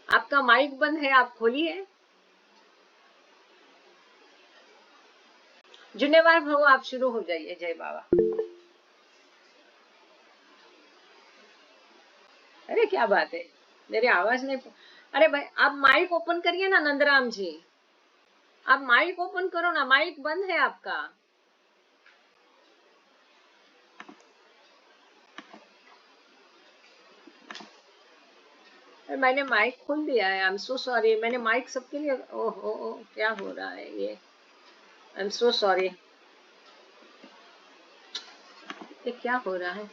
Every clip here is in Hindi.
आपका माइक बंद है, आप खोलिए। जिम्मेवार भव, आप शुरू हो जाइए। जय बाबा। अरे क्या बात है, मेरी आवाज नहीं। अरे भाई आप माइक ओपन करिए ना नंदराम जी, आप माइक ओपन करो ना, माइक बंद है आपका। मैंने माइक खोल दिया है। आई एम सो सॉरी, मैंने माइक सबके लिए। ओह क्या हो रहा है ये। आई एम सो सॉरी, ये क्या हो रहा है।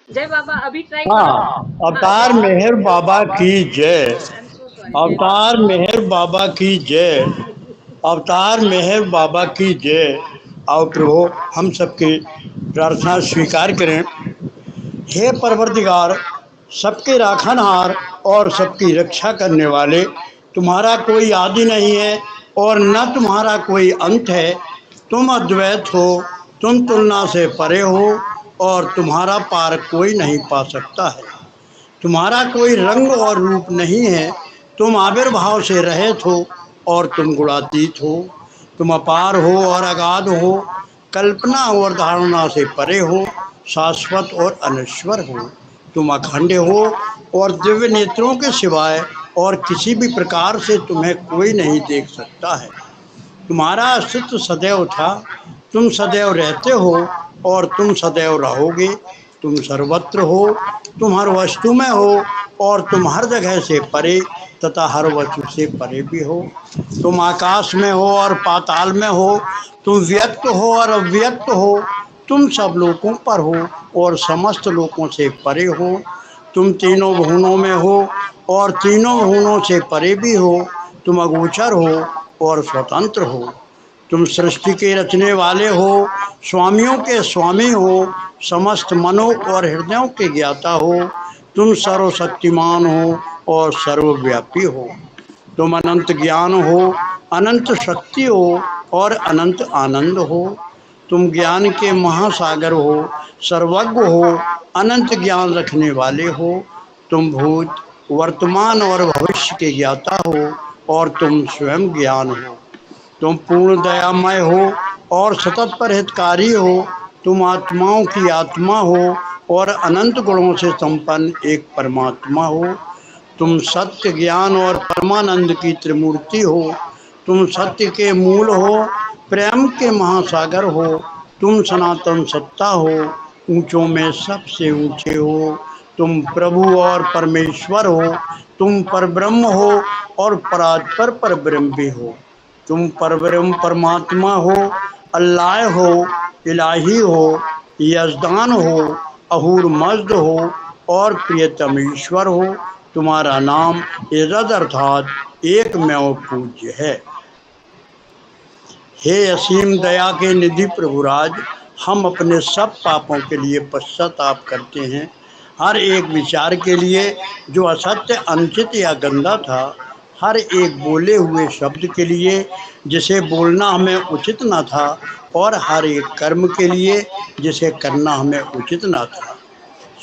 जय बाबा, अभी ट्राई करो। अवतार मेहर बाबा की जय। I am so sorry. जय अवतार मेहर बाबा की जय। अवतार मेहर बाबा की जय। आओ प्रभु हम सबकी प्रार्थना स्वीकार करें। हे परवरदिगार, सबके राखनहार और सबकी रक्षा करने वाले, तुम्हारा कोई आदि नहीं है और न तुम्हारा कोई अंत है। तुम अद्वैत हो, तुम तुलना से परे हो और तुम्हारा पार कोई नहीं पा सकता है। तुम्हारा कोई रंग और रूप नहीं है। तुम आविर्भाव से रहित हो और तुम गुणातीत हो। तुम अपार हो और अगाध हो, कल्पना और धारणा से परे हो, शाश्वत और अनश्वर हो। तुम अखंड हो और दिव्य नेत्रों के सिवाय और किसी भी प्रकार से तुम्हें कोई नहीं देख सकता है। तुम्हारा अस्तित्व सदैव था, तुम सदैव रहते हो और तुम सदैव रहोगे। तुम सर्वत्र हो, तुम हर वस्तु में हो और तुम हर जगह से परे तथा हर वस्तु से परे भी हो। तुम आकाश में हो और पाताल में हो, तुम व्यक्त हो और अव्यक्त हो। तुम सब लोकों पर हो और समस्त लोकों से परे हो। तुम तीनों भुवनों में हो और तीनों भुवनों से परे भी हो। तुम अगोचर हो और स्वतंत्र हो। तुम सृष्टि के रचने वाले हो, स्वामियों के स्वामी हो, समस्त मनों और हृदयों के ज्ञाता हो। तुम सर्वशक्तिमान हो और सर्वव्यापी हो। तुम अनंत ज्ञान हो, अनंत शक्ति हो और अनंत आनंद हो। तुम ज्ञान के महासागर हो, सर्वज्ञ हो, अनंत ज्ञान रखने वाले हो। तुम भूत, वर्तमान और भविष्य के ज्ञाता हो और तुम स्वयं ज्ञान हो। तुम पूर्ण दयामय हो और सतत परहितकारी हो। तुम आत्माओं की आत्मा हो और अनंत गुणों से संपन्न एक परमात्मा हो। तुम सत्य, ज्ञान और परमानंद की त्रिमूर्ति हो। तुम सत्य के मूल हो, प्रेम के महासागर हो। तुम सनातन सत्ता हो, ऊंचों में सबसे ऊंचे हो। तुम प्रभु और परमेश्वर हो। तुम परब्रह्म हो और परात्पर परब्रह्म भी हो। तुम परब्रह्म परमात्मा हो, अल्लाह हो, इलाही हो, यजदान हो, अहूर मज्द हो और प्रियतम ईश्वर हो। तुम्हारा नाम इज़्ज़त अर्थात एकमेव पूज्य है। हे असीम दया के निधि प्रभुराज, हम अपने सब पापों के लिए पश्चाताप करते हैं। हर एक विचार के लिए जो असत्य, अनुचित या गंदा था, हर एक बोले हुए शब्द के लिए जिसे बोलना हमें उचित न था, और हर एक कर्म के लिए जिसे करना हमें उचित न था।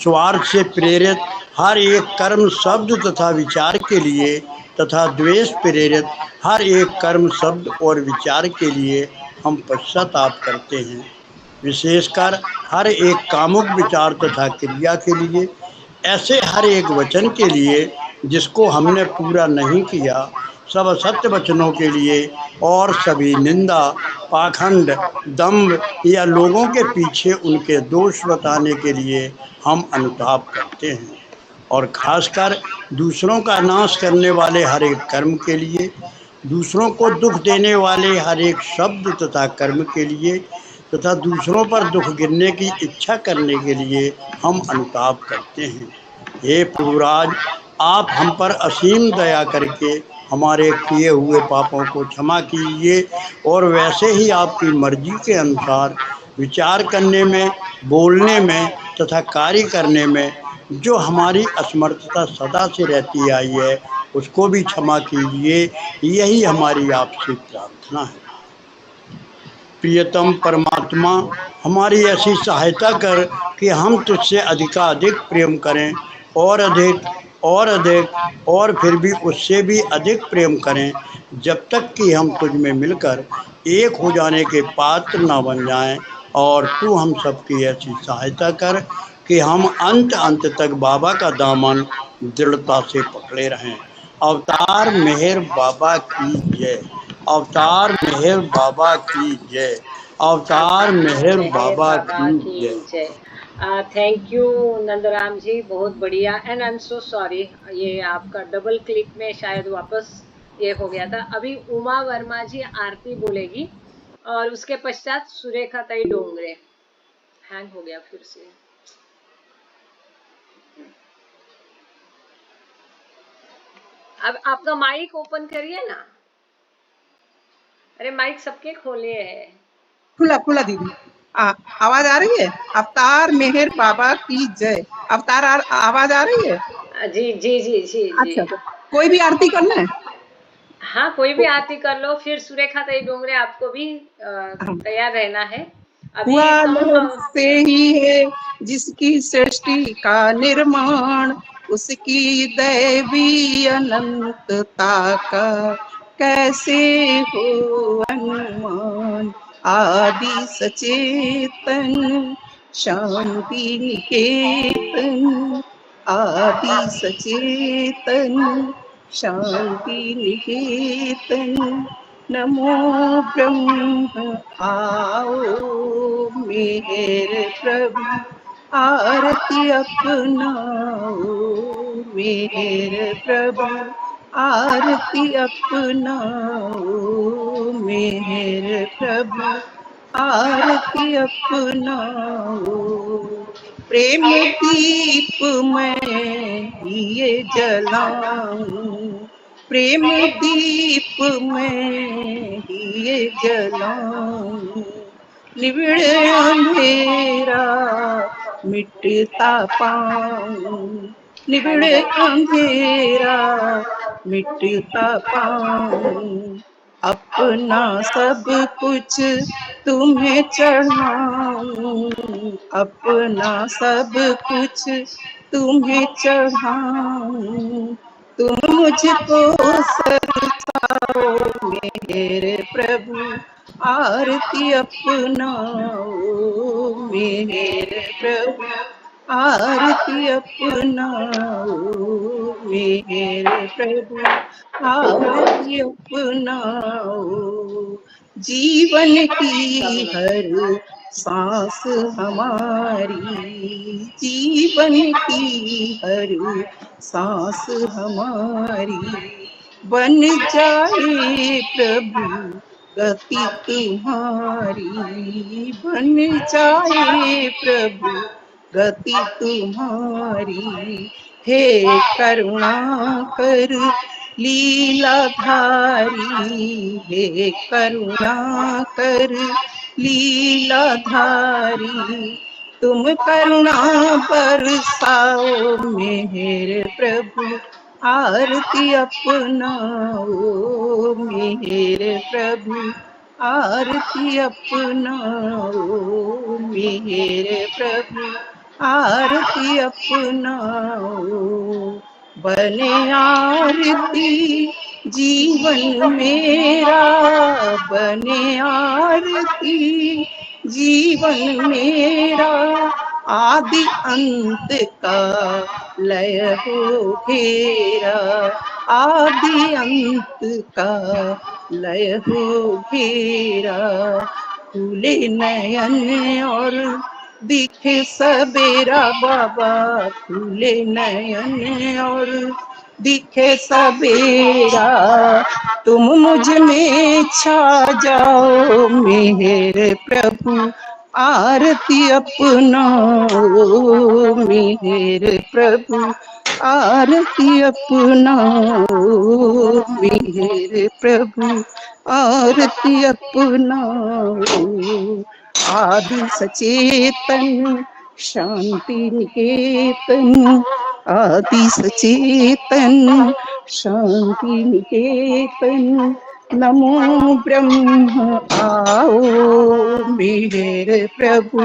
स्वार्थ से प्रेरित हर एक कर्म, शब्द तथा विचार के लिए तथा द्वेष प्रेरित हर एक कर्म, शब्द और विचार के लिए हम पश्चाताप करते हैं। विशेषकर हर एक कामुक विचार तथा क्रिया के लिए, ऐसे हर एक वचन के लिए जिसको हमने पूरा नहीं किया, सब असत्य वचनों के लिए और सभी निंदा, पाखंड, दंभ या लोगों के पीछे उनके दोष बताने के लिए हम अनुताप करते हैं। और खासकर दूसरों का नाश करने वाले हर एक कर्म के लिए, दूसरों को दुख देने वाले हर एक शब्द तथा कर्म के लिए तथा दूसरों पर दुख गिरने की इच्छा करने के लिए हम अनुताप करते हैं। हे प्रभुराज, आप हम पर असीम दया करके हमारे किए हुए पापों को क्षमा कीजिए और वैसे ही आपकी मर्जी के अनुसार विचार करने में, बोलने में तथा कार्य करने में जो हमारी असमर्थता सदा से रहती आई है, उसको भी क्षमा कीजिए। यही हमारी आपसे प्रार्थना है। प्रियतम परमात्मा, हमारी ऐसी सहायता कर कि हम तुझसे अधिकाधिक प्रेम करें और अधिक और अधिक और फिर भी उससे भी अधिक प्रेम करें, जब तक कि हम तुझ में मिलकर एक हो जाने के पात्र ना बन जाएं। और तू हम सबकी ऐसी सहायता कर कि हम अंत अंत तक बाबा का दामन दृढ़ता से पकड़े रहें। अवतार मेहर बाबा की जय। अवतार मेहर बाबा की जय। अवतार अवतार मेहर मेहर बाबा बाबा की की जय। जय। थैंक यू नंदराम जी, बहुत बढ़िया। And I am so sorry, ये आपका डबल क्लिक में शायद वापस ये हो गया था। अभी उमा वर्मा जी आरती बोलेगी और उसके पश्चात सुरेखा ताई डोंगरे। हैंग हो गया फिर से। अब आपका माइक ओपन करिए ना। अरे माइक सबके खोले हैं। खुला खुला दीदी। आवाज आ रही है? अवतार मेहर बाबा की जय। अवतार आवाज आ रही है? जी जी जी जी जी। अच्छा, कोई भी आरती करना है? हाँ, कोई भी आरती कर लो, फिर सुरेखा ताई डोंगरे आपको भी हाँ। तैयार रहना है। हुआ अभी लहर कम। से ही है जिसकी सृष्टि का निर्माण, उसकी दैवी अनंतता का कैसे हो अनुमान। आदि सचेतन शांति निकेतन, आदि सचेतन शांति निकेतन। नमो ब्रह्म आओ मेरे प्रभु, आरती अपनाओ मेरे प्रभु, आरती अपनाओ मेरे प्रभु, आरती अपनाओ। प्रेम दीप मैं ये जलाऊं, प्रेम दीप मैं ये जलाऊं। निविड़ अंधेरा मिटता पाऊं, निविड़ अंधेरा मिटता पाऊं। अपना सब कुछ तुम्हें चढ़ाऊं, अपना सब कुछ तुम्हें चढ़ाऊं। तुम मुझको सरसाओ मेरे प्रभु, आरती अपनाओ मेरे प्रभु, आरती अपनाओ मेरे प्रभु, आरती अपनाओ। जीवन की हर सांस हमारी, जीवन की हर सांस हमारी बन जाए प्रभु गति तुम्हारी, बन जाए प्रभु गति तुम्हारी। हे करुणा कर लीलाधारी, हे करुणा कर लीलाधारी। तुम करुणा बरसाओ मेरे प्रभु, आरती अपनाओ मेरे प्रभु, आरती अपनाओ मेरे प्रभु, आरती अपनाओ। बने आरती जीवन मेरा, बने आरती जीवन मेरा। आदि अंत का लय हो घेरा, आदि अंत का लय हो घेरा। खुले नयन और दिखे सबेरा बाबा, खुले नयन और दिखे सबेरा। तुम मुझ में छा जाओ मेरे प्रभु, आरती अपनाओ मेरे प्रभु, आरती अपनाओ मेरे प्रभु, आरती अपनाओ। आदि सचेतन शांति निकेतन, आदि सचेतन शांति निकेतन। नमो ब्रह्म आओ मेरे प्रभु,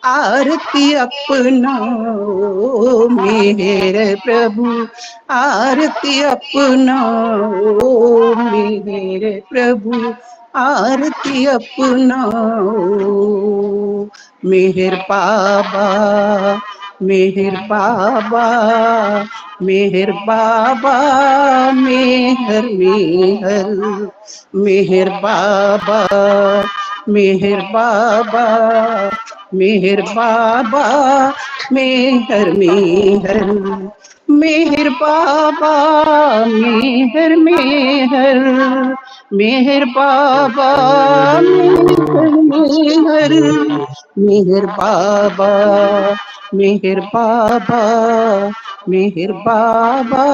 आरती अपनाओ मेरे प्रभु, आरती अपनाओ मेरे प्रभु, आरती अपनाओ। मेहर बाबा, मेहर बाबा, मेहर बाबा, मेहर मेहर, मेहर बाबा, मेहर बाबा, मेहर बाबा, मेहर मेहर, मेहर बाबा, मेहर मेहर, मेहर बाबा, मेहर मेहर, मेहर बाबा, मेहर बाबा, मेहर बाबा,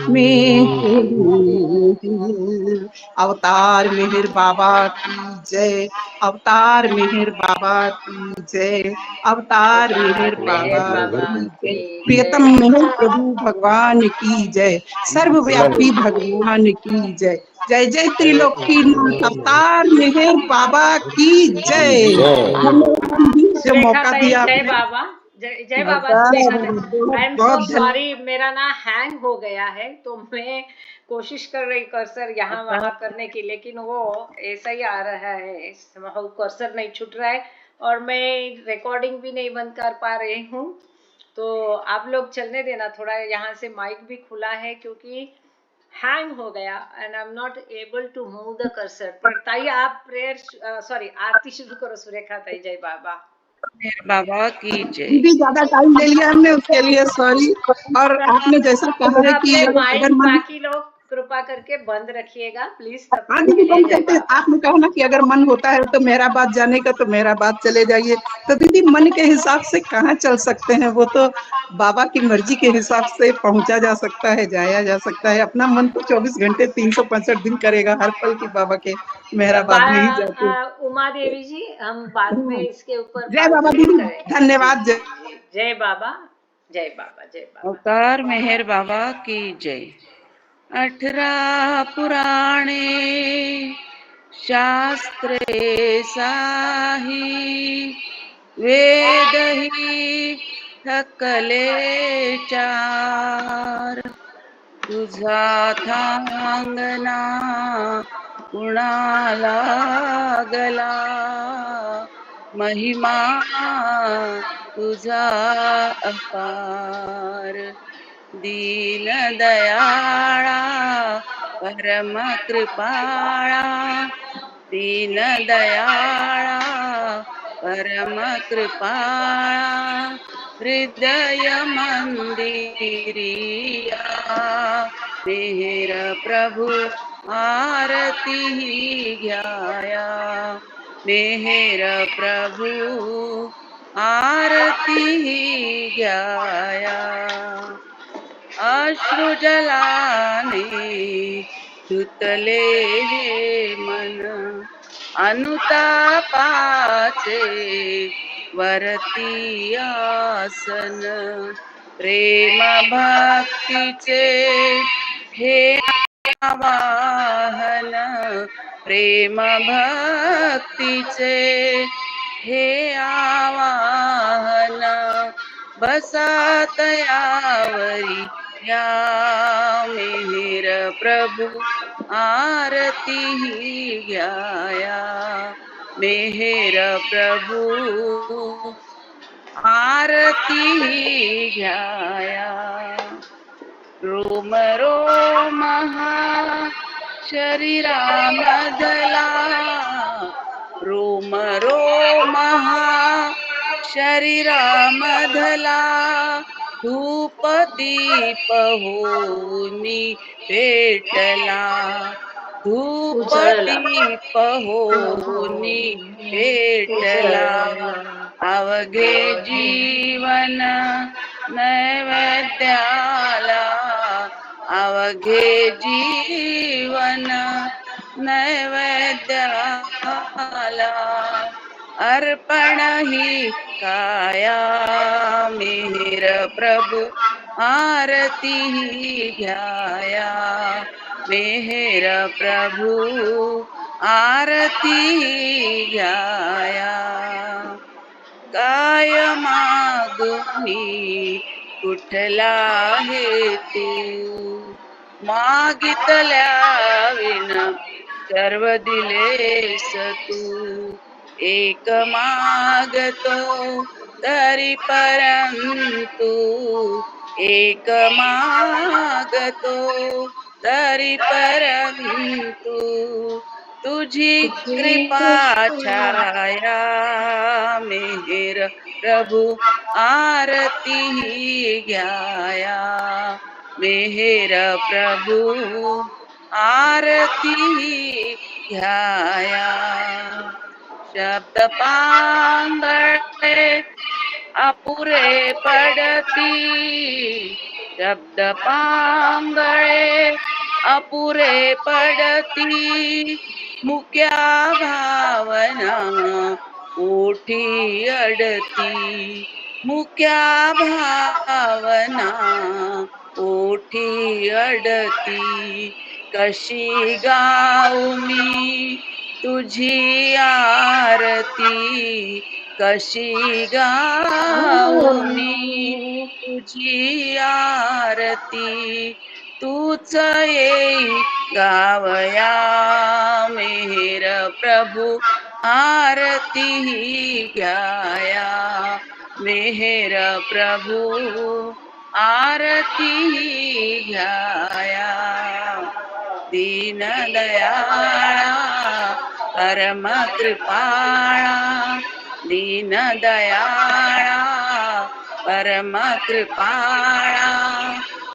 मेहर मेहर। अवतार मेहर बाबा की जय, अवतार मेहर बाबा की जय, अवतार मेहर बाबा मेहर बाबा की जय। की प्रियतम जय। मेहर प्रभु भगवान की जय, सर्वव्यापी भगवान की जय। जय जय त्रिलोकीनाथ अवतार मेहर बाबा की जय। धन्यवाद दीदी, जो सुरेखा मौका ताई दिया जय आपने। बाबा। जय बाबा सुरेखा ताई। बहुत आई एम सो बहुत धन्यवाद। सॉरी, मेरा ना हैंग हो गया है, तो मैं कोशिश कर रही कर्सर यहाँ वहां करने की, लेकिन वो ऐसा ही आ रहा है, कर्सर नहीं छूट रहा है, और मैं रिकॉर्डिंग भी नहीं बंद कर पा रही हूँ। तो आप लोग चलने देना, थोड़ा यहाँ से माइक भी खुला है क्योंकि हैंग हो गया and I am not able to move the cursor. पर ताई आप प्रेयर सॉरी आरती शुरू करो सुरेखा ताई। जय बाबा। मेरे बाबा की जय। दीदी ज्यादा टाइम ले लिया हमने, उसके लिए सॉरी। और आपने जैसा कहा है कि अपने अगर माइक मन, बाकी लोग कृपा करके बंद रखिएगा प्लीज तब हाँ तक दीदी के लिए। बंद जय करते, बाबा। आपने कहा ना कि अगर मन होता है तो मेरा बात जाने का, तो मेरा बात चले जाइए। तो दीदी मन के हिसाब से कहाँ चल सकते हैं, वो तो बाबा की मर्जी के हिसाब से पहुंचा जा सकता है, जाया जा सकता है। अपना मन तो 24 घंटे 365 दिन करेगा, हर पल की बाबा के मेहराबाद में ही जाते। उमा देवी जी, हम बाद में इसके ऊपर जय बात बाबा जरूर दीदी, करेंगे। जी धन्यवाद। जी जी। जय बाबा। जय बाबा। जय बाबा। अवतार मेहर बाबा की जय। 18 पुराणे शास्त्रे साही, वेद ही थकले चार, तुझा थांगना कुणाला गला, महिमा तुझा अपार, दीन दयाळा परम कृपाळा, दीन दयाळा परम कृपाळा, हृदय मंदिरिया, मेहर प्रभु आरती घ्याया, मेहर प्रभु आरती घ्याया, अश्रु जलाने धुतले हे मन, अनुतापाचे वरती आसन, प्रेम भक्तीचे हे आवाहन, प्रेम भक्तीचे हे आवाहन, बसा तयावरी या, मेहर प्रभु आरती घ्याया, मेहर प्रभु आरती घ्याया, रोम रोम शरीरामधला, रोम रोम शरीरामधला, धूप दीप होनी पेटला, धूप उजळला दीप होनी पेटला, अवघे जीवन नैवेद्याला, अवघे जीवन नैवेद्याला, अर्पण ही काया, मेहर प्रभु आरती घ्याया, मेहर प्रभु आरती घ्याया, काय मागणी कुठला हेतू मागितल्या विना सर्व दिलेस तू एक मागतो तरी परंतु एक मागतो तरी परंतु तुझी कृपा छाया मेहर प्रभु आरती घ्याया मेहर प्रभु आरती घ्याया शब्द पांगळे अपुरे पडती शब्द पांगळे अपुरे पडती मुक्या भावना ओठी अडती मुक्या भावना ओठी अडती कशी गाऊ मी तुझी आरती कशी गाऊ मी तुझी आरती तूच येई गावया मेहर प्रभु आरती घ्याया मेहर प्रभु आरती घ्याया दीन दयाळा परम कृपाळा दीन दयाळा परम कृपाळा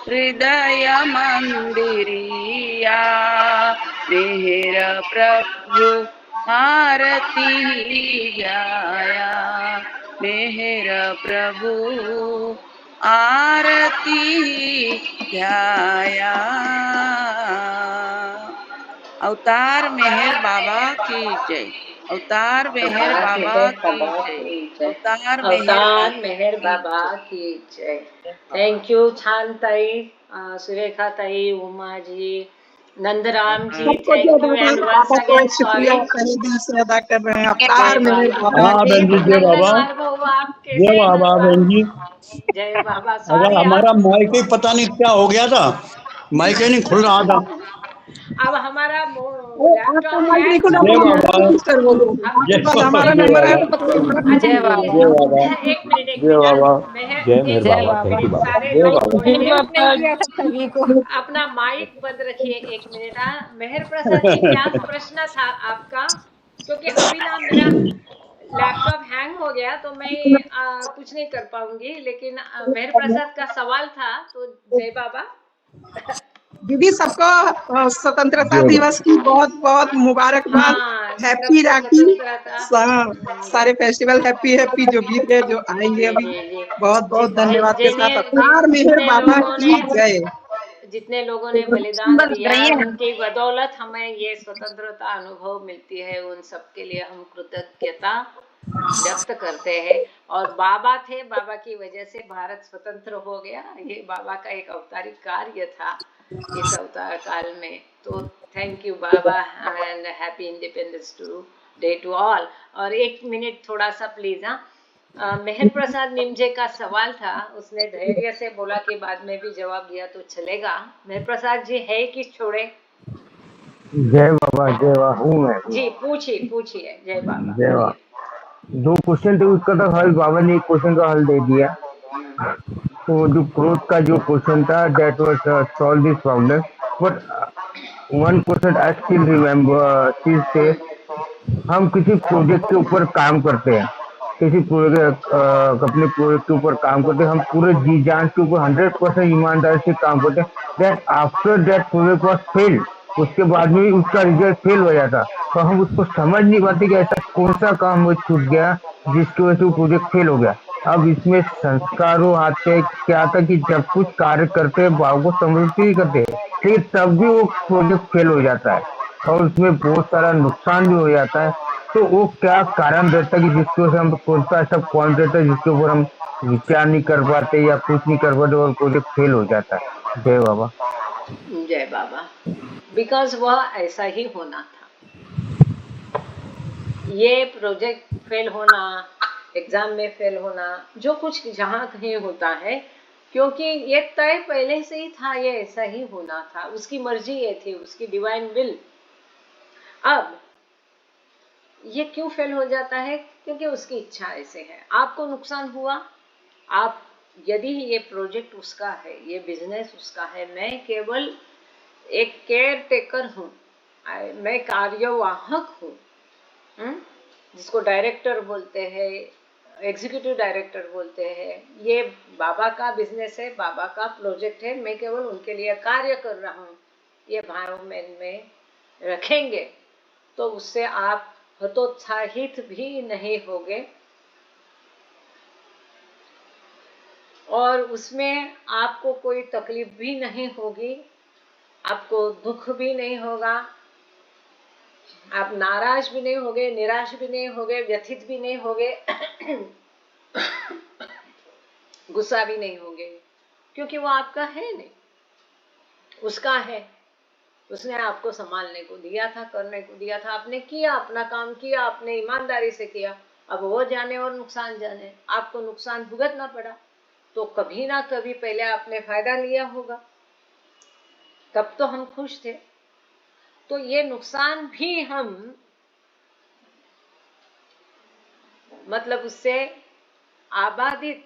हृदय मंदिरिया मेहर प्रभु आरती घ्याया मेहर प्रभु आरती घ्याया अवतार मेहर बाबा की जय अवतार मेहर बाबा की जय अवतार मेहर बाबा की जय थैंक यू छान ताई Surekha tai Umaji Nandram ji thank you and once again sorry दिल से अदा कर रहे हैं अवतार मेहर बाबा हाँ बहन जी जय बाबा आप जय कैसे बाबा बहन जी। जय बाबा अगर सॉरी हमारा माइक ही पता नहीं क्या हो गया था, माइक ही नहीं खुल रहा था। अब हमारा आपका लैपटॉप माइक नहीं खुला जय तो बाबा रजिस्टर बोलो आपके पास हमारा जय नंबर है बाबा तो कोई फर्क नहीं जय पड़ेगा। बाबा जय बाबा एक मिनट जय बाबा जय मेहर जय बाबा थैंक यू बाबा बाबा सारे जय लोग बाबा थोड़े बाबा सभी को अपना माइक बंद रखिए एक मिनट। मेहर प्रसाद जी क्या प्रश्न था आपका? क्योंकि अभी ना मेरा लैपटॉप हैंग हो गया तो मैं कुछ नहीं कर पाऊंगी, लेकिन मेहर प्रसाद का सवाल था तो जय बाबा। दीदी सबको स्वतंत्रता जय दिवस की बहुत बहुत मुबारकबाद। हाँ हैप्पी सबको राखी स्वतंत्रता सारे फेस्टिवल हैप्पी हैप्पी जो भी है जो आएंगे जी अभी जी जी बहुत बहुत धन्यवाद के साथ जिन अवतार मेहर जितने बाबा लोगों की जय। जितने लोगों ने बलिदान दिया उनकी बदौलत हमें ये स्वतंत्रता अनुभव मिलती है, उन सब के लिए हम कृतज्ञता व्यक्त करते हैं। और बाबा थे, बाबा की वजह से भारत स्वतंत्र हो गया। ये बाबा का एक अवतारिक कार्य था इस अवतार काल में। तो थैंक यू बाबा and happy Independence Day to all. और एक मिनट थोड़ा सा प्लीज। मेहर प्रसाद निमजे का सवाल था, उसने धैर्य से बोला कि बाद में भी जवाब दिया तो चलेगा। मेहर प्रसाद जी है कि छोड़े? जय बाबा हूँ मैं जी पूछिए जय बाबा जय बोलिए। बाबा। दो क्वेश्चन थे उसका तो हल बाबा ने एक क्वेश्चन का हल दे दिया। तो जो क्रोध का जो क्वेश्चन था that was solve this problem but one question I still remember still say हम किसी प्रोजेक्ट के ऊपर काम करते हैं किसी अपने प्रोजेक्ट के ऊपर काम करते हैं हम पूरे जी जान के ऊपर 100% ईमानदारी से काम करते हैं that after that project was fail उसके बाद में भी उसका रिजल्ट फेल हो जाता तो हम उसको समझ नहीं पाते कि ऐसा कौन सा काम वो छूट गया जिसकी वजह से वो प्रोजेक्ट फेल हो गया। अब इसमें संस्कारों आते क्या आता कि जब कुछ कार्य करते हैं भाव को समृद्धि ही करते हैं लेकिन तब भी वो प्रोजेक्ट फेल हो जाता है और उसमें बहुत सारा नुकसान भी हो जाता है। तो वो क्या कारण रहता है कि जिसकी वजह से हम कौन सा ऐसा पॉइंट रहता है जिसके ऊपर हम विचार नहीं कर पाते या कुछ नहीं कर पाते और प्रोजेक्ट फेल हो जाता है। जय बाबा जय बाबा। बिकॉज वह ऐसा ही होना था। ये प्रोजेक्ट फेल होना एग्जाम में फेल होना, जो कुछ जहाँ कहीं होता है, क्योंकि ये तय पहले से ही था, ये ऐसा ही होना था, उसकी मर्जी ये थी, उसकी डिवाइन विल। अब ये क्यों फेल हो जाता है? क्योंकि उसकी इच्छा ऐसे है। आपको नुकसान हुआ, आप यदि ये प्रोजेक्ट उसका है, ये बिजनेस उसका है, मैं केवल एक केयर टेकर हूँ, मैं कार्यवाहक हूँ, जिसको डायरेक्टर बोलते हैं, एग्जीक्यूटिव डायरेक्टर बोलते हैं। ये बाबा का बिजनेस है, बाबा का प्रोजेक्ट है, मैं केवल उनके लिए कार्य कर रहा हूँ, ये भाव मन में रखेंगे तो उससे आप हतोत्साहित भी नहीं होगे और उसमें आपको कोई तकलीफ भी नहीं होगी, आपको दुख भी नहीं होगा, आप नाराज भी नहीं होगे, निराश भी नहीं होगे, व्यथित भी नहीं होगे, गुस्सा भी नहीं होगे, क्योंकि वो आपका है नहीं, उसका है। उसने आपको संभालने को दिया था, करने को दिया था, आपने किया, अपना काम किया, आपने ईमानदारी से किया। अब वो जाने और नुकसान जाने, आपको नुकसान भुगतना पड़ा तो कभी ना कभी पहले आपने फायदा लिया होगा, तब तो हम खुश थे। तो ये नुकसान भी हम मतलब उससे आबादित,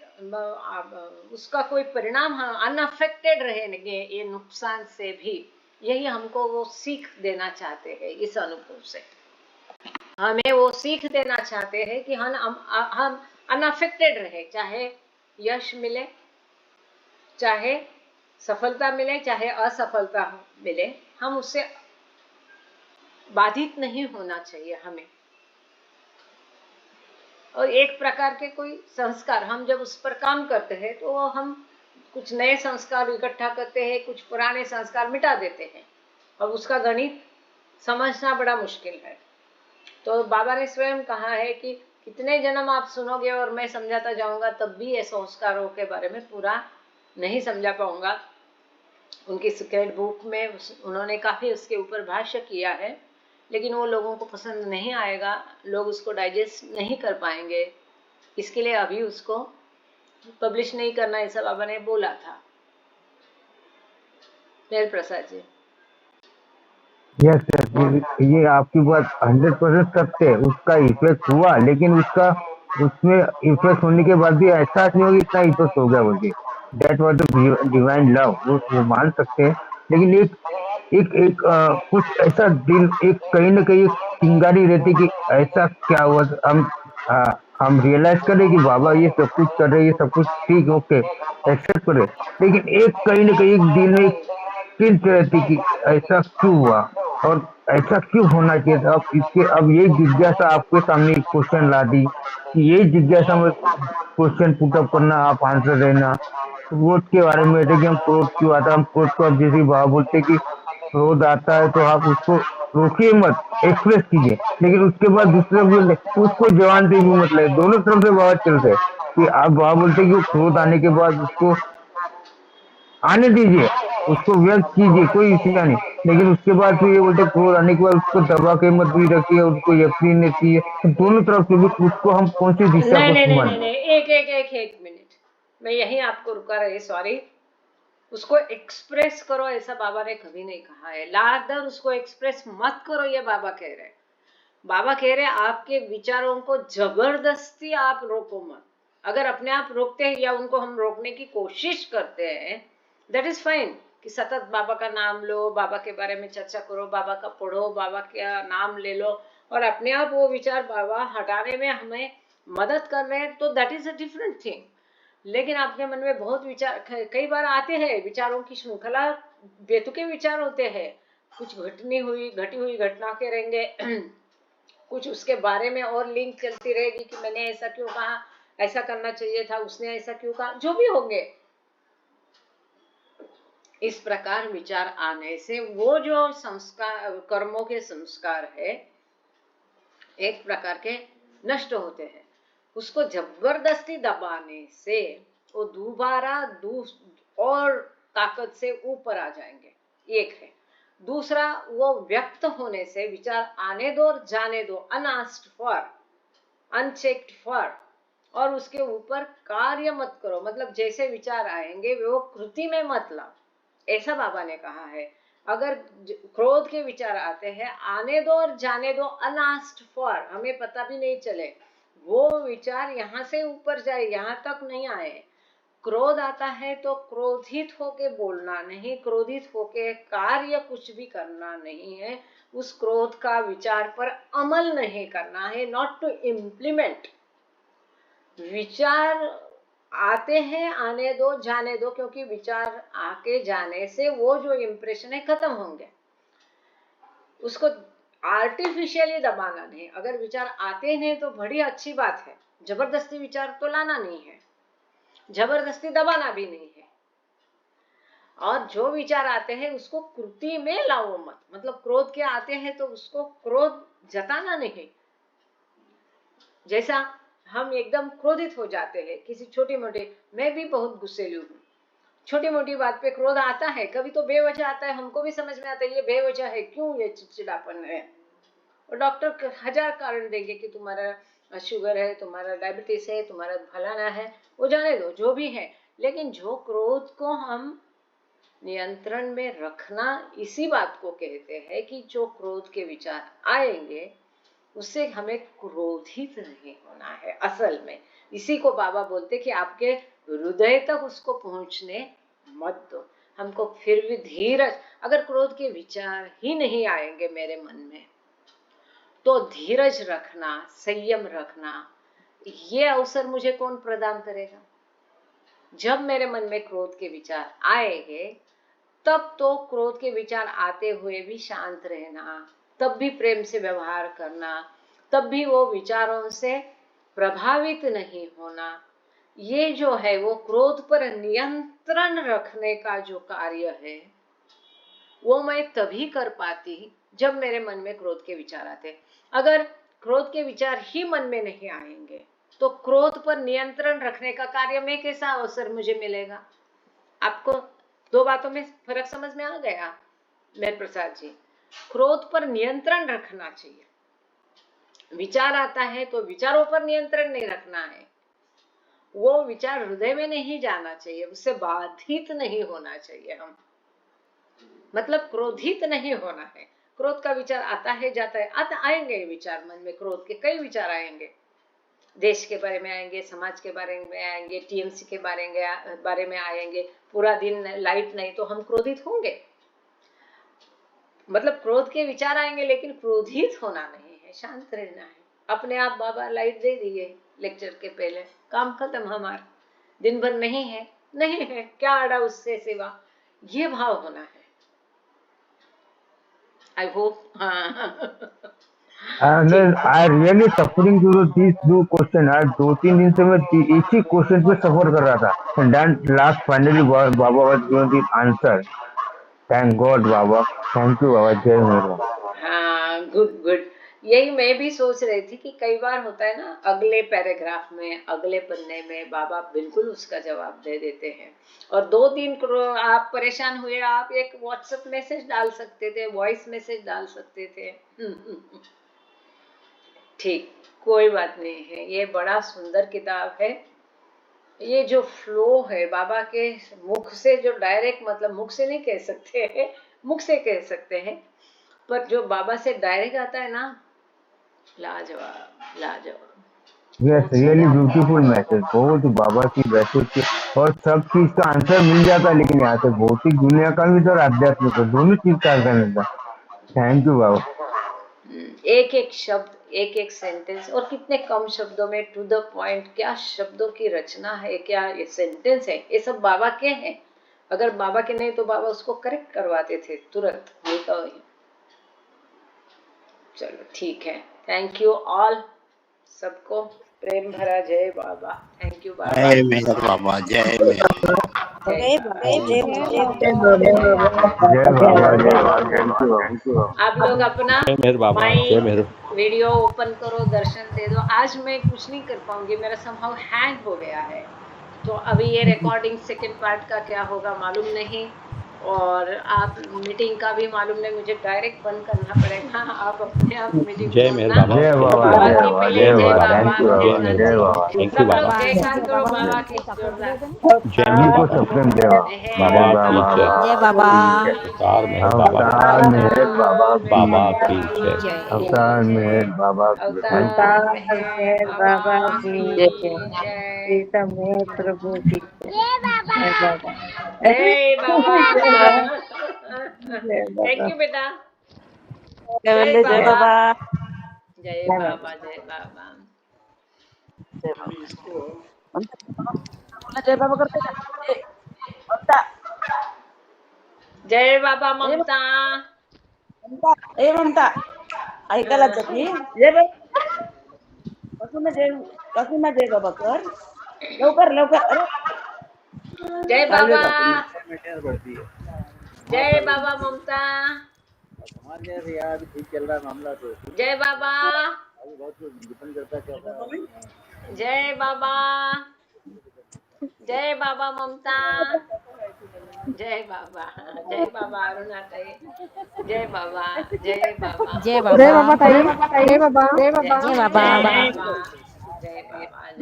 उसका कोई परिणाम हम अनअफेक्टेड रहेंगे ये नुकसान से भी। यही हमको वो सीख देना चाहते हैं, इस अनुभव से हमें वो सीख देना चाहते हैं कि हम अनअफेक्टेड रहे, चाहे यश मिले, चाहे सफलता मिले, चाहे असफलता मिले, हम उससे बाधित नहीं होना चाहिए हमें। और एक प्रकार के कोई संस्कार, हम जब उस पर काम करते हैं तो हम कुछ नए संस्कार इकट्ठा करते हैं, कुछ पुराने संस्कार मिटा देते हैं, और उसका गणित समझना बड़ा मुश्किल है। तो बाबा ने स्वयं कहा है कि कितने जन्म आप सुनोगे और मैं समझाता जाऊंगा तब भी ये संस्कारों के बारे में पूरा नहीं समझा पाऊंगा। उनकी सीक्रेट बुक में उन्होंने काफ़ी उसके ऊपर भाष्य किया है, लेकिन वो लोगों को पसंद नहीं आएगा, लोग उसको डाइजेस्ट नहीं कर पाएंगे, इसके लिए अभी उसको पब्लिश नहीं करना, ऐसा बाबा ने बोला था। मेहर प्रसाद जी। यस सर, ये आपकी बात 100% सत्य है। उसका इफेक्ट हुआ, लेकिन उसका उसमें इफेक्ट होने के बाद भी एहसास नहीं होगा इतना इफेक्ट हो गया मुझे। That was the divine love, वो मान सकते हैं। लेकिन एक एक एक कुछ ऐसा दिल, एक कहीं ना कहीं एक चिंगारी रहती कि ऐसा क्या हुआ। हम रियलाइज करें कि बाबा ये सब कुछ कर रहे, ये सब कुछ ठीक, ओके, एक्सेप्ट करें, लेकिन एक कहीं ना कहीं एक दिल में एक चिंता रहती कि ऐसा क्यों हुआ और ऐसा क्यों होना चाहिए था। अब ये जिज्ञासा आपके सामने एक क्वेश्चन ला दी कि ये जिज्ञासा में क्वेश्चन पुटअप करना, आप आंसर देना। क्रोध के बारे में है कि हम क्रोध क्यों आता है, हम क्रोध को, अब जैसे भाव बोलते कि क्रोध आता है तो आप उसको रोकिए मत, एक्सप्रेस कीजिए, लेकिन उसके बाद दूसरी तरफ भी उसको जवान से भी मत लगे। दोनों तरफ से बात चलते हैं कि आप भाव बोलते कि वो क्रोध आने के बाद उसको आने दीजिए, उसको व्यक्त कीजिए, कोई इश्यू नहीं, लेकिन उसके बाद फिर ये बोलते क्रोध आने के बाद उसको दबा के मत भी रखिए, उसको यकीन रखिए। तो दोनों तरफ से भी उसको हम कौन सी दिशा नहीं को नहीं नहीं नहीं संभालें। नहीं, एक मिनट, मैं यहीं आपको रुका रही, सॉरी। उसको एक्सप्रेस करो ऐसा बाबा ने कभी नहीं कहा है, लादर उसको एक्सप्रेस मत करो, ये बाबा कह रहे हैं। बाबा कह रहे आपके विचारों को जबरदस्ती आप रोको मत। अगर अपने आप रोकते हैं या उनको हम रोकने की कोशिश करते हैं, दैट इज फाइन, कि सतत बाबा का नाम लो, बाबा के बारे में चर्चा करो, बाबा का पढ़ो, बाबा का नाम ले लो, और अपने आप वो विचार बाबा हटाने में हमें मदद कर रहे हैं, तो that is a different thing. लेकिन आपके मन में बहुत विचार कई बार आते हैं, विचारों की श्रृंखला, बेतुके विचार होते हैं, कुछ घटी हुई घटना के रहेंगे, कुछ उसके बारे में और लिंक चलती रहेगी कि मैंने ऐसा क्यों कहा, ऐसा करना चाहिए था, उसने ऐसा क्यों कहा, जो भी होंगे। इस प्रकार विचार आने से वो जो संस्कार, कर्मों के संस्कार है, एक प्रकार के नष्ट होते हैं। उसको जबरदस्ती दबाने से वो दोबारा और ताकत से ऊपर आ जाएंगे, एक है। दूसरा, वो व्यक्त होने से विचार आने दो और जाने दो, अनआस्क्ड फॉर, अनचेक्ड फॉर, और उसके ऊपर कार्य मत करो, मतलब जैसे विचार आएंगे वो कृति में मत लाओ, ऐसा बाबा ने कहा है। अगर क्रोध के विचार आते हैं, आने दो और जाने दो, अनआस्क्ड फॉर, हमें पता भी नहीं चले वो विचार यहाँ से ऊपर जाए, यहाँ तक नहीं आए। क्रोध आता है तो क्रोधित होके बोलना नहीं, क्रोधित होके कार्य कुछ भी करना नहीं है, उस क्रोध का विचार पर अमल नहीं करना है, नॉट टू इम्प्लीमेंट। विचार आते हैं, आने दो जाने दो, क्योंकि विचार आके जाने से वो जो इम्प्रेशन है खत्म होंगे, उसको आर्टिफिशियली दबाना नहीं। अगर विचार आते हैं तो बड़ी अच्छी बात है, जबरदस्ती विचार तो लाना नहीं है, जबरदस्ती दबाना भी नहीं है। और जो विचार आते हैं उसको कृति में लाओ मत, मतलब क्रोध के आते हैं तो उसको क्रोध जताना नहीं। जैसा हम एकदम क्रोधित हो जाते हैं किसी छोटी मोटी, मैं भी बहुत गुस्सेलू हूँ, छोटी मोटी बात पे क्रोध आता है, कभी तो बेवजह आता है, हमको भी समझ में आता है ये बेवजह है, क्यों ये चिड़चिड़ापन है। और डॉक्टर 1000 कारण देंगे कि तुम्हारा शुगर है, तुम्हारा डायबिटीज है, तुम्हारा फलाना है, वो जाने दो जो भी है। लेकिन जो क्रोध को हम नियंत्रण में रखना, इसी बात को कहते हैं कि जो क्रोध के विचार आएंगे उससे हमें क्रोधित नहीं होना है असल में। इसी को बाबा बोलते कि आपके हृदय तक उसको पहुंचने मत दो। हमको फिर भी धीरज, अगर क्रोध के विचार ही नहीं आएंगे मेरे मन में तो धीरज रखना, संयम रखना, ये अवसर मुझे कौन प्रदान करेगा। जब मेरे मन में क्रोध के विचार आएंगे तब तो क्रोध के विचार आते हुए भी शांत रहना, तब भी प्रेम से व्यवहार करना, तब भी वो विचारों से प्रभावित नहीं होना, ये जो है वो क्रोध पर नियंत्रण रखने का जो कार्य है वो मैं तभी कर पाती जब मेरे मन में क्रोध के विचार आते। अगर क्रोध के विचार ही मन में नहीं आएंगे तो क्रोध पर नियंत्रण रखने का कार्य में कैसा अवसर मुझे मिलेगा। आपको दो बातों में फर्क समझ में आ गया मेरे प्रसाद जी। क्रोध पर नियंत्रण रखना चाहिए, विचार आता है तो विचारों पर नियंत्रण नहीं रखना है, वो विचार हृदय में नहीं जाना चाहिए, उससे बाधित नहीं होना चाहिए हम, मतलब क्रोधित नहीं होना है। क्रोध का विचार आता है जाता है, आएंगे विचार मन में, क्रोध के कई विचार आएंगे, देश के बारे में आएंगे, समाज के बारे में आएंगे, टीएमसी के बारे में आएंगे। पूरा दिन लाइट नहीं तो हम क्रोधित होंगे, मतलब क्रोध के विचार आएंगे लेकिन क्रोधित होना नहीं है, शांत रहना है। अपने आप बाबा लाइट दे दिए लेक्चर के पहले, काम खत्म हमारा, दिन भर नहीं है, नहीं है क्या अड़ा उससे सिवा, ये भाव होना है। I hope I really suffering to these two question. आज 2-3 दिन से मैं एक ही क्वेश्चन पे सफर कर रहा था, and then last finally Baba was given the answer. Thank God Baba, thank you Baba, जय मेरा। हाँ गुड गुड, यही मैं भी सोच रही थी कि कई बार होता है ना, अगले पैराग्राफ में, अगले पन्ने में बाबा बिल्कुल उसका जवाब दे देते हैं। और 2 दिन आप परेशान हुए, आप एक व्हाट्सएप मैसेज डाल सकते थे, वॉइस मैसेज डाल सकते थे। ठीक, कोई बात नहीं है, ये बड़ा सुंदर किताब है। ये जो फ्लो है बाबा के मुख से, जो डायरेक्ट, मतलब मुख से नहीं कह सकते हैं, मुख से कह सकते हैं, पर जो बाबा से डायरेक्ट आता है ना, लाजवाब लाजवाब। यस, रियली ब्यूटीफुल मैसेज, बहुत बाबा की मैसेज के, और सब चीज का आंसर मिल जाता, लेकिन यहाँ से भौतिक दुनिया का भी तो आध्यात्मिक दोनों चीज का आंसर मिलता। थैंक यू बाबा। एक एक शब्द, एक एक सेंटेंस, और कितने कम शब्दों में, टू द पॉइंट, क्या शब्दों की रचना है, क्या ये सेंटेंस है, ये सब बाबा के हैं। अगर बाबा के नहीं तो बाबा उसको करेक्ट करवाते थे तुरंत। चलो ठीक है, थैंक यू ऑल, सबको प्रेम भरा जय बाबा। थैंक यू बाबा। जय मेहर बाबा, जय मेहर, आप लोग अपना वीडियो ओपन करो, दर्शन दे दो। आज मैं कुछ नहीं कर पाऊंगी, मेरा समहाउ हैंग हो गया है, तो अभी ये रिकॉर्डिंग सेकंड पार्ट का क्या होगा मालूम नहीं, और आप मीटिंग का भी मालूम नहीं, मुझे डायरेक्ट बंद करना पड़ेगा। आप अपने आप मीटिंग जय मेहर खोलना। बाबा। जय बाबा, जय बाकी बाबा, पहले जय जय बाबा, बाबा, थैंक यू जय बाबा, नाथ जय जी। बाबा। थैंक यू सब लोग बाबा। जयकार करो बाबा की जोरदार। जय सभी मेहर को बाबा। सत्संग जय बाबा की बाबा जय। जय बाबा। की जय। अवतार मेहर बाबा की अवतार जय। मेहर बाबा की बाबा जय। की जय। अवतार मेहर बाबा की जय। Thank you. अवतार मेहर बाबा की जय। प्रभु की जय बाबा। जय बाबा। जय थैंक बाबा। यू बेटा। जय जय बाबा। बाबा। जय जय बाबा। बाबा। जय बाबा। जय बाबा। जय बाबा करते का? ममता, जय बाबा ए ममता। ममता, ए ममता, ऐकायला की जय बाबा. काकूना जय बाबा कर. लवकर लवकर. अरे जय चालू बाबा। आहे काकू. जय बाबा ममता। जय बाबा। जय बाबा। जय बाबा ममता। जय बाबा। जय बाबा अरुणाताई। जय बाबा। जय बाबा। जय बाबा। जय बाबा ताई. जय बाबा. जय बाबा। जय बाबा। जय बाबा।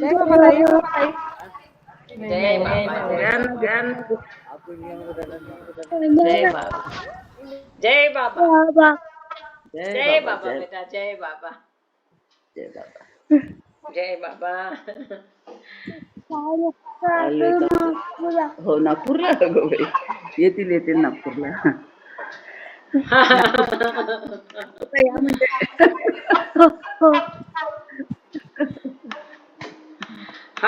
जय बाबा। जय बाबा। जय बाबा। जय बाबा। जय बाबा। जय जय बाबा. बाबा बेटा। जय बाबा। जय बाबा. जय बाबा. चालू आहे काकू. हो नागपूरला गो बाई. येतील नागपूरला. नागपूरला या म्हणजे.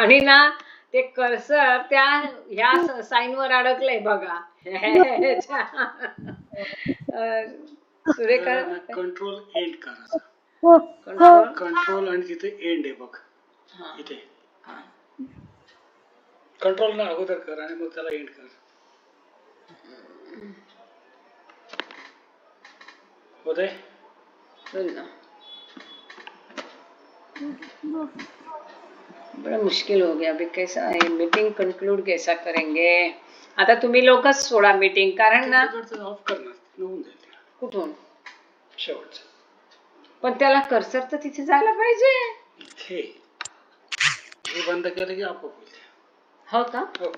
आणि ना ते कर्सर त्या ह्या साइन वर अडकलंय बघा. सुरेखा कंट्रोल एंड करायचा. कंट्रोल. कंट्रोल आणि तिथे एंड आहे बघ. हा. इथे हा. कंट्रोल ना अगोदर कर आणि मग त्याला एंड कर. होते. बोल ना. बड़ा मुश्किल हो गया अभी. कैसा है मीटिंग कंक्लूड कैसा करेंगे. आता तुम्ही लोकच सोडा मीटिंग, कारण ना ऑफ करणार होऊन जाईल कुठून. शेवटचं. पण त्याला कर्सर तर तिथे जायला पाहिजे. इथे हे बंद केलं की आपोआप होईल. हो का. हो.